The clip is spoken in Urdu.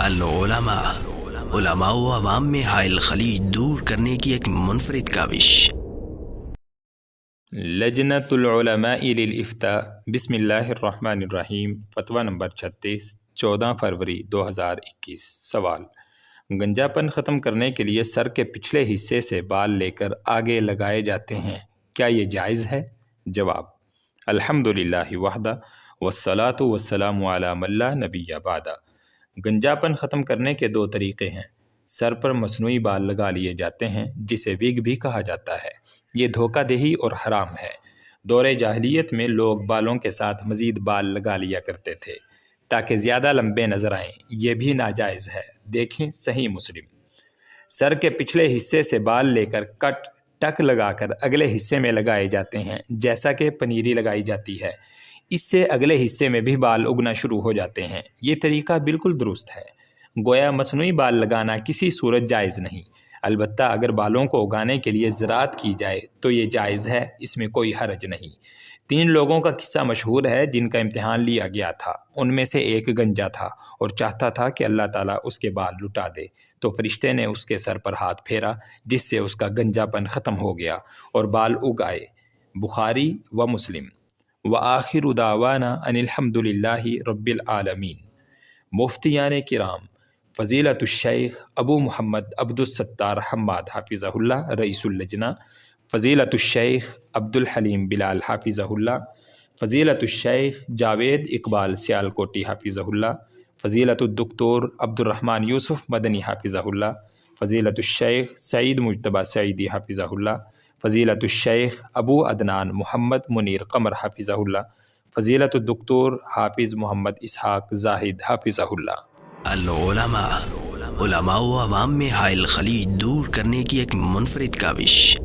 العلماء، علماء و عوام میں حائل خلیج دور کرنے کی ایک منفرد کاوش۔ لجنۃ العلماء للافتاء بسم اللہ الرحمن الرحیم۔ فتویٰ نمبر 36 14 فروری 2021۔ سوال: گنجا پن ختم کرنے کے لیے سر کے پچھلے حصے سے بال لے کر آگے لگائے جاتے ہیں، کیا یہ جائز ہے؟ جواب: الحمدللہ وحدہ والصلاۃ والسلام علی من لا نبی بعدہ۔ گنجا پن ختم کرنے کے دو طریقے ہیں۔ سر پر مصنوعی بال لگا لیے جاتے ہیں جسے وگ بھی کہا جاتا ہے۔ یہ دھوکہ دہی اور حرام ہے۔ دور جاہلیت میں لوگ بالوں کے ساتھ مزید بال لگا لیا کرتے تھے تاکہ زیادہ لمبے نظر آئیں، یہ بھی ناجائز ہے۔ دیکھیں صحیح مسلم۔ سر کے پچھلے حصے سے بال لے کر کٹ ٹک لگا کر اگلے حصے میں لگائے جاتے ہیں، جیسا کہ پنیری لگائی جاتی ہے۔ اس سے اگلے حصے میں بھی بال اگنا شروع ہو جاتے ہیں۔ یہ طریقہ بالکل درست ہے۔ گویا مصنوعی بال لگانا کسی صورت جائز نہیں، البتہ اگر بالوں کو اگانے کے لیے زراعت کی جائے تو یہ جائز ہے، اس میں کوئی حرج نہیں۔ 3 لوگوں کا قصہ مشہور ہے جن کا امتحان لیا گیا تھا۔ ان میں سے ایک گنجا تھا اور چاہتا تھا کہ اللہ تعالیٰ اس کے بال لٹا دے، تو فرشتے نے اس کے سر پر ہاتھ پھیرا جس سے اس کا گنجا پن ختم ہو گیا اور بال اگ آئے۔ بخاری و مسلم۔ وآخر دعوانا ان الحمدللہ رب العالمین۔ مفتیان کرام، فضیلت الشیخ ابو محمد عبد الستار حماد حافظہ اللہ رئیس اللجنہ، فضیلت الشیخ عبد الحلیم بلال حافظہ اللہ، فضیلت الشیخ جاوید اقبال سیالکوٹی حافظہ اللہ، فضیلت الدکتور عبد الرحمن یوسف مدنی حافظہ اللہ، فضیلت الشیخ سعید مجتبیٰ سعیدی حافظہ اللہ، فضیلت الشیخ ابو عدنان محمد منیر قمر حافظہ اللہ، فضیلت الدکتور حافظ محمد اسحاق زاہد حافظہ اللہ۔ العلماء، علماء و عوام میں حائل خلیج دور کرنے کی ایک منفرد کاوش۔